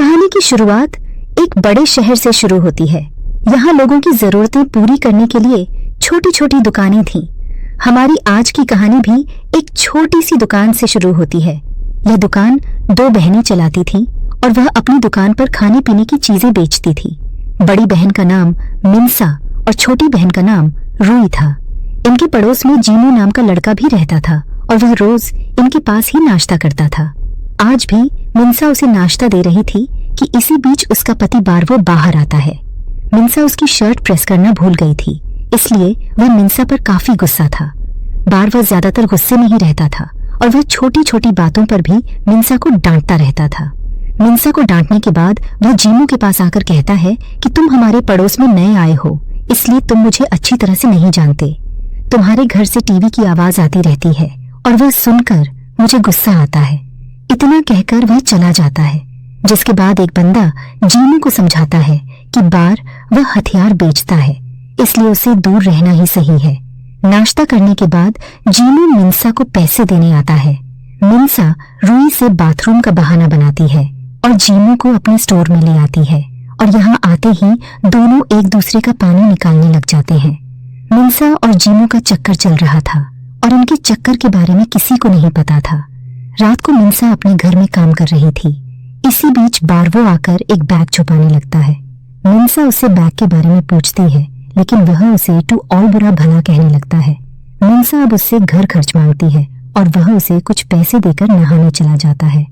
कहानी की शुरुआत एक बड़े शहर से शुरू होती है। यहाँ लोगों की जरूरतें पूरी करने के लिए छोटी छोटी दुकानें थीं। हमारी आज की कहानी भी एक छोटी सी दुकान से शुरू होती है। यह दुकान दो बहनें चलाती थीं और वह अपनी दुकान पर खाने पीने की चीजें बेचती थी। बड़ी बहन का नाम मिंसा और छोटी बहन का नाम रूई था। इनके पड़ोस में जीमू नाम का लड़का भी रहता था और वह रोज इनके पास ही नाश्ता करता था। आज भी मिंसा उसे नाश्ता दे रही थी कि इसी बीच उसका पति बारवो बाहर आता है। मिंसा उसकी शर्ट प्रेस करना भूल गई थी, इसलिए वह मिंसा पर काफी गुस्सा था। बारवो ज्यादातर गुस्से में ही रहता था और वह छोटी छोटी बातों पर भी मिंसा को डांटता रहता था। मिंसा को डांटने के बाद वह जीमू के पास आकर कहता है कि तुम हमारे पड़ोस में नए आए हो, इसलिए तुम मुझे अच्छी तरह से नहीं जानते। तुम्हारे घर से टीवी की आवाज आती रहती है और वह सुनकर मुझे गुस्सा आता है। इतना कहकर वह चला जाता है, जिसके बाद एक बंदा जीमू को समझाता है कि बार वह हथियार बेचता है, इसलिए उसे दूर रहना ही सही है। नाश्ता करने के बाद जीमू मिंसा को पैसे देने आता है। मिंसा रूई से बाथरूम का बहाना बनाती है और जीमू को अपने स्टोर में ले आती है और यहाँ आते ही दोनों एक दूसरे का पानी निकालने लग जाते हैं। मिंसा और जीमू का चक्कर चल रहा था और इनके चक्कर के बारे में किसी को नहीं पता था। रात को मिंसा अपने घर में काम कर रही थी। इसी बीच बारवो आकर एक बैग छुपाने लगता है। मिंसा उससे बैग के बारे में पूछती है, लेकिन वह उसे टू ऑल बुरा भला कहने लगता है। मिंसा अब उससे घर खर्च मांगती है और वह उसे कुछ पैसे देकर नहाने चला जाता है।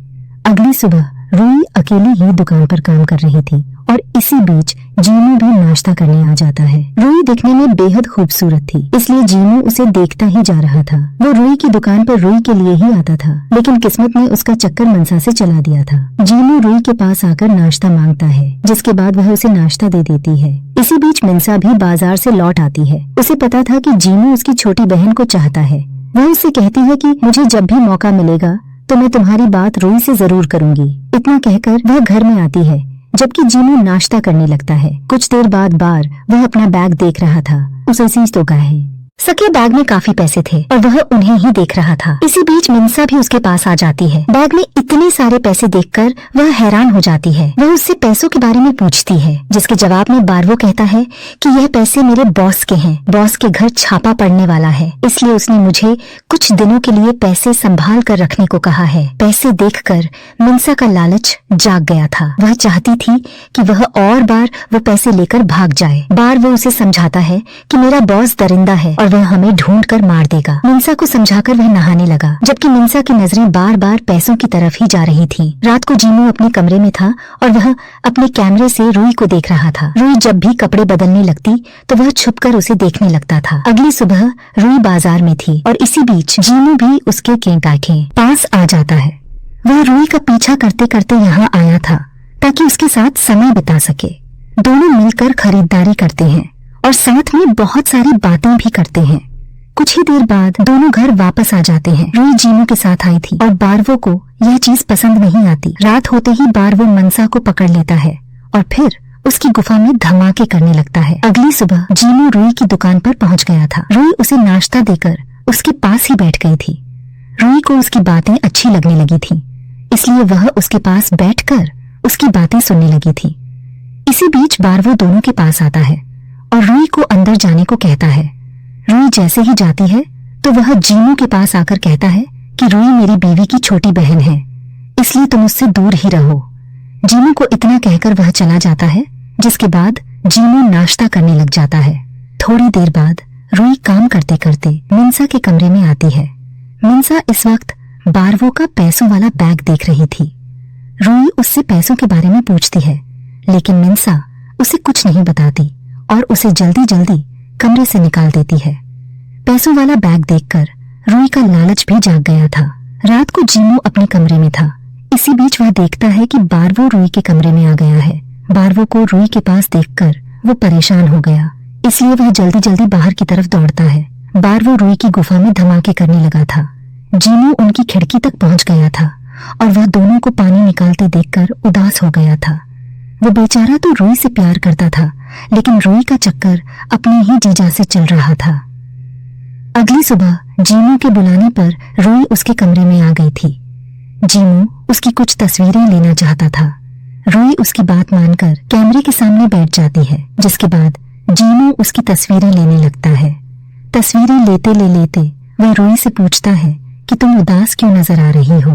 अगली सुबह रूई अकेली ही दुकान पर काम कर रही थी और इसी बीच जीमू भी नाश्ता करने आ जाता है। रूई दिखने में बेहद खूबसूरत थी, इसलिए जीमू उसे देखता ही जा रहा था। वो रूई की दुकान पर रूई के लिए ही आता था, लेकिन किस्मत ने उसका चक्कर मंसा से चला दिया था। जीमू रूई के पास आकर नाश्ता मांगता है, जिसके बाद वह उसे नाश्ता दे देती है। इसी बीच मिंसा भी बाजार से लौट आती है। उसे पता था कि जीमू उसकी छोटी बहन को चाहता है। वह उससे कहती है कि मुझे जब भी मौका मिलेगा तो मैं तुम्हारी बात रूई से जरूर करूंगी। इतना कहकर वह घर में आती है, जबकि जीमू नाश्ता करने लगता है। कुछ देर बाद बार वह अपना बैग देख रहा था। उसे चीज तो है सके बैग में काफी पैसे थे और वह उन्हें ही देख रहा था। इसी बीच मिंसा भी उसके पास आ जाती है। बैग में इतने सारे पैसे देखकर वह हैरान हो जाती है। वह उससे पैसों के बारे में पूछती है, जिसके जवाब में बारवो कहता है कि यह पैसे मेरे बॉस के हैं। बॉस के घर छापा पड़ने वाला है, इसलिए उसने मुझे कुछ दिनों के लिए पैसे संभाल कर रखने को कहा है। पैसे देखकर मिंसा का लालच जाग गया था। वह चाहती थी कि वह और बार वो पैसे लेकर भाग जाए। बार वो उसे समझाता है कि मेरा बॉस दरिंदा है और वह हमें ढूंढ कर मार देगा। मिंसा को समझाकर वह नहाने लगा, जबकि मिंसा की नजरें बार बार पैसों की तरफ ही जा रही थीं। रात को जीमू अपने कमरे में था और वह अपने कैमरे से रूई को देख रहा था। रूई जब भी कपड़े बदलने लगती तो वह छुपकर उसे देखने लगता था। अगली सुबह रूई बाजार में थी और इसी बीच जीमू भी उसके के पास आ जाता है। वह रूई का पीछा करते करते यहाँ आया था ताकि उसके साथ समय बिता सके। दोनों मिलकर खरीदारी करते हैं और साथ में बहुत सारी बातें भी करते हैं। कुछ ही देर बाद दोनों घर वापस आ जाते हैं। रूई जीमू के साथ आई थी और बारवो को यह चीज पसंद नहीं आती। रात होते ही बारवो मंसा को पकड़ लेता है और फिर उसकी गुफा में धमाके करने लगता है। अगली सुबह जीमू रूई की दुकान पर पहुंच गया था। रूई उसे नाश्ता देकर उसके पास ही बैठ गई थी। रूई को उसकी बातें अच्छी लगने लगी थी, इसलिए वह उसके पास बैठकर उसकी बातें सुनने लगी थी। इसी बीच बारवो दोनों के पास आता है और रूई को अंदर जाने को कहता है। रूई जैसे ही जाती है तो वह जीमू के पास आकर कहता है कि रूई मेरी बीवी की छोटी बहन है, इसलिए तुम उससे दूर ही रहो। जीमू को इतना कहकर वह चला जाता है, जिसके बाद जीमू नाश्ता करने लग जाता है। थोड़ी देर बाद रूई काम करते करते मिंसा के कमरे में आती है। मिंसा इस वक्त बारवो का पैसों वाला बैग देख रही थी। रूई उससे पैसों के बारे में पूछती है, लेकिन मिंसा उसे कुछ नहीं बताती और उसे जल्दी जल्दी कमरे से निकाल देती है। पैसों वाला बैग देखकर रूई का लालच भी जाग गया था। रात को जीमू अपने कमरे में था। इसी बीच वह देखता है कि बारवो रूई के कमरे में आ गया है। बारवो को रूई के पास देखकर वो परेशान हो गया, इसलिए वह जल्दी जल्दी बाहर की तरफ दौड़ता है। बारवो रूई की गुफा में धमाके करने लगा था। जीमू उनकी खिड़की तक पहुंच गया था और वह दोनों को पानी निकालते देखकर उदास हो गया था। वो बेचारा तो रूई से प्यार करता था, लेकिन रूई का चक्कर अपनी ही जीजा से चल रहा था। अगली सुबह जीमू के बुलाने पर रूई उसके कमरे में आ गई थी। जीमू उसकी कुछ तस्वीरें लेना चाहता था। रूही उसकी बात मानकर कैमरे के सामने बैठ जाती है, जिसके बाद जीनू उसकी तस्वीरें लेने लगता है। तस्वीरें लेते लेते वह रूही से पूछता है कि तुम उदास क्यों नजर आ रही हो।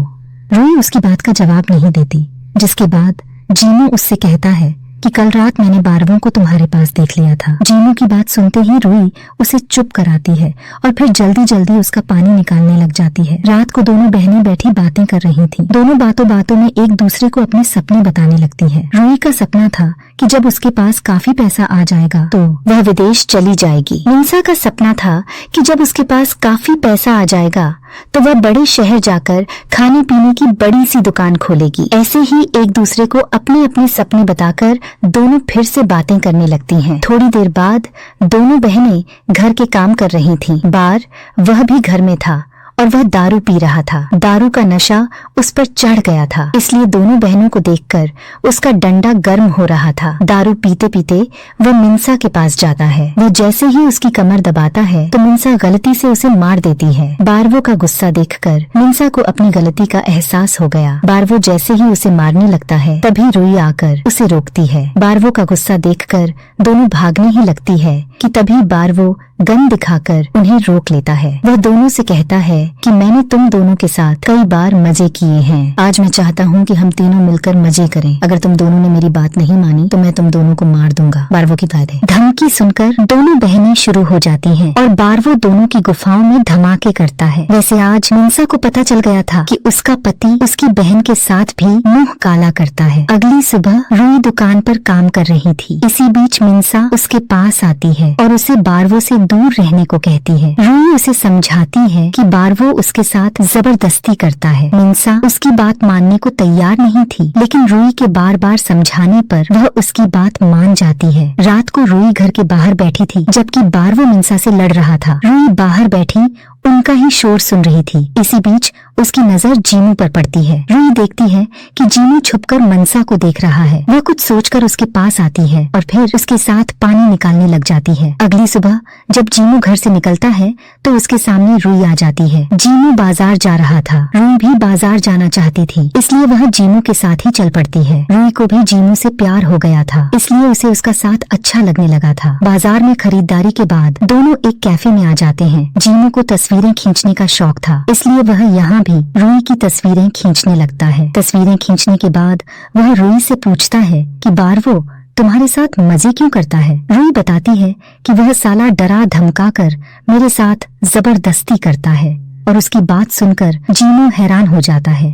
रूही उसकी बात का जवाब नहीं देती, जिसके बाद जीनू उससे कहता है कि कल रात मैंने बारवों को तुम्हारे पास देख लिया था। जीनू की बात सुनते ही रूही उसे चुप कराती है और फिर जल्दी जल्दी उसका पानी निकालने लग जाती है। रात को दोनों बहनें बैठी बातें कर रही थीं। दोनों बातों में एक दूसरे को अपने सपने बताने लगती हैं। रूही का सपना था कि जब उसके पास काफी पैसा आ जाएगा तो वह विदेश चली जाएगी। मिंसा का सपना था कि जब उसके पास काफी पैसा आ जाएगा तो वह बड़े शहर जाकर खाने पीने की बड़ी सी दुकान खोलेगी। ऐसे ही एक दूसरे को अपने अपने सपने बताकर दोनों फिर से बातें करने लगती हैं। थोड़ी देर बाद दोनों बहनें घर के काम कर रही थीं। बार वह भी घर में था और वह दारू पी रहा था। दारू का नशा उस पर चढ़ गया था, इसलिए दोनों बहनों को देखकर उसका डंडा गर्म हो रहा था। दारू पीते पीते वह मिंसा के पास जाता है। वह जैसे ही उसकी कमर दबाता है तो मिंसा गलती से उसे मार देती है। बारवो का गुस्सा देखकर मिंसा को अपनी गलती का एहसास हो गया। बारवो जैसे ही उसे मारने लगता है तभी रूही आकर उसे रोकती है। बारवो का गुस्सा देखकर दोनों भागने ही लगती है कि तभी बारवो गन दिखाकर उन्हें रोक लेता है। वह दोनों से कहता है कि मैंने तुम दोनों के साथ कई बार मजे किए हैं। आज मैं चाहता हूँ कि हम तीनों मिलकर मजे करें। अगर तुम दोनों ने मेरी बात नहीं मानी तो मैं तुम दोनों को मार दूंगा। बारवो की बात है। धमकी सुनकर दोनों बहनें शुरू हो जाती हैं और बारवो दोनों की गुफाओं में धमाके करता है। वैसे आज मिंसा को पता चल गया था कि उसका पति उसकी बहन के साथ भी मुंह काला करता है। अगली सुबह रूही दुकान पर काम कर रही थी। इसी बीच मिंसा उसके पास आती है और उसे बारवो से दूर रहने को कहती है। रूही उसे समझाती है कि बारवो उसके साथ जबरदस्ती करता है। मिंसा उसकी बात मानने को तैयार नहीं थी, लेकिन रूही के बार बार समझाने पर वह उसकी बात मान जाती है। रात को रूही घर के बाहर बैठी थी, जबकि बारवो मिंसा से लड़ रहा था। रूही बाहर बैठी उनका ही शोर सुन रही थी। इसी बीच उसकी नजर जीनू पर पड़ती है। रूही देखती है कि जीनू छुपकर मनसा को देख रहा है। वह कुछ सोचकर उसके पास आती है और फिर उसके साथ पानी निकालने लग जाती है। अगली सुबह जब जीनू घर से निकलता है तो उसके सामने रूही आ जाती है। जीनू बाजार जा रहा था। रूही भी बाजार जाना चाहती थी, इसलिए वह जीनू के साथ ही चल पड़ती है। रूही को भी जीनू से प्यार हो गया था, इसलिए उसे उसका साथ अच्छा लगने लगा था। बाजार में खरीदारी के बाद दोनों एक कैफे में आ जाते हैं। जीनू को तस्वीरें खींचने का शौक था, इसलिए वह यहाँ भी रूही की तस्वीरें खींचने लगता है। तस्वीरें खींचने के बाद वह रूही से पूछता है कि बारवो तुम्हारे साथ मजे क्यों करता है। रूही बताती है कि वह साला डरा धमका कर मेरे साथ जबरदस्ती करता है और उसकी बात सुनकर जीनू हैरान हो जाता है।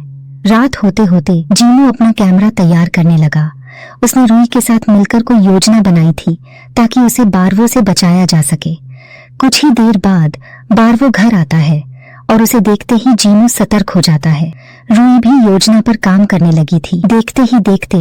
रात होते होते जीनू अपना कैमरा तैयार करने लगा। उसने रूही के साथ मिलकर कोई योजना बनाई थी ताकि उसे बारवो से बचाया जा सके। कुछ ही देर बाद बारवो घर आता है और उसे देखते ही जीनू सतर्क हो जाता है। रूही भी योजना पर काम करने लगी थी। देखते ही देखते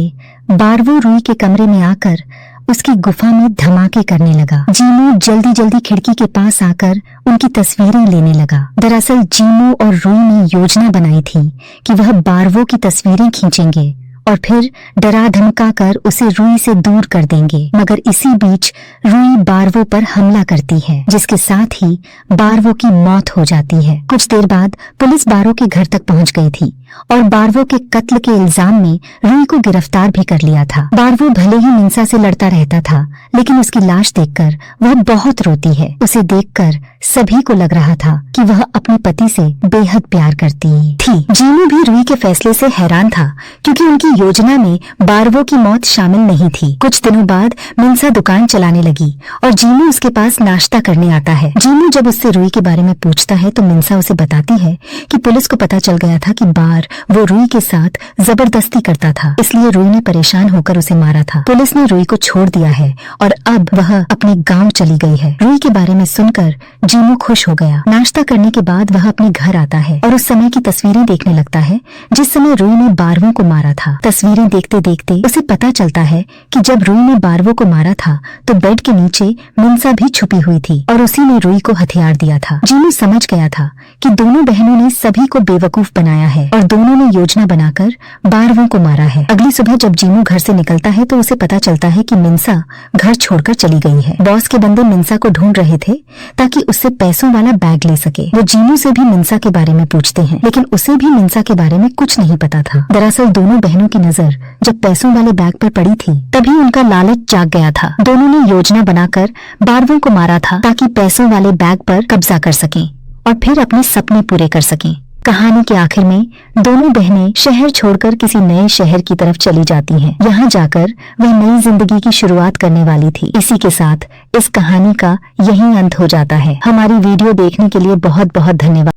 बारवो रूही के कमरे में आकर उसकी गुफा में धमाके करने लगा। जीनू जल्दी जल्दी खिड़की के पास आकर उनकी तस्वीरें लेने लगा। दरअसल जीनू और रूही ने योजना बनाई थी कि वह बारवो की तस्वीरें खींचेंगे और फिर डरा धमका कर उसे रूही से दूर कर देंगे। मगर इसी बीच रूही बारवो पर हमला करती है, जिसके साथ ही बारवो की मौत हो जाती है। कुछ देर बाद पुलिस बारवो के घर तक पहुंच गई थी और बारवो के कत्ल के इल्जाम में रूही को गिरफ्तार भी कर लिया था। बारवो भले ही मिंसा से लड़ता रहता था, लेकिन उसकी लाश देखकर वह बहुत रोती है। उसे देखकर सभी को लग रहा था कि वह अपने पति से बेहद प्यार करती थी। जीनू भी रूही के फैसले से हैरान था, क्योंकि उनकी योजना में बारवो की मौत शामिल नहीं थी। कुछ दिनों बाद मिंसा दुकान चलाने लगी और जीनू उसके पास नाश्ता करने आता है। जीनू जब उससे रूही के बारे में पूछता है तो मिंसा उसे बताती है कि पुलिस को पता चल गया था कि वो रूही के साथ जबरदस्ती करता था, इसलिए रूही ने परेशान होकर उसे मारा था। पुलिस ने रूही को छोड़ दिया है और अब वह अपने गांव चली गई है। रूही के बारे में सुनकर जीनू खुश हो गया। नाश्ता करने के बाद वह अपने घर आता है और उस समय की तस्वीरें देखने लगता है जिस समय रूही ने बारवो को मारा था। तस्वीरें देखते देखते उसे पता चलता है कि जब रूही ने बारवो को मारा था तो बेड के नीचे मिंसा भी छुपी हुई थी और उसी ने रूही को हथियार दिया था। जीनू समझ गया था कि दोनों बहनों ने सभी को बेवकूफ बनाया है और दोनों ने योजना बनाकर बारवो को मारा है। अगली सुबह जब जीनू घर से निकलता है तो उसे पता चलता है कि मिंसा घर छोड़कर चली गई है। बॉस के बंदे मिंसा को ढूंढ रहे थे ताकि उससे पैसों वाला बैग ले सके। वो जीनू से भी मिंसा के बारे में पूछते हैं, लेकिन उसे भी मिंसा के बारे में कुछ नहीं पता था। दरअसल दोनों बहनों की नजर जब पैसों वाले बैग पर पड़ी थी, तभी उनका लालच जाग गया था। दोनों ने योजना बनाकर बारवों को मारा था ताकि पैसों वाले बैग पर कब्जा कर सकें और फिर अपने सपने पूरे कर सकें। कहानी के आखिर में दोनों बहनें शहर छोड़कर किसी नए शहर की तरफ चली जाती हैं। यहाँ जाकर वह नई जिंदगी की शुरुआत करने वाली थी। इसी के साथ इस कहानी का यही अंत हो जाता है। हमारी वीडियो देखने के लिए बहुत बहुत धन्यवाद।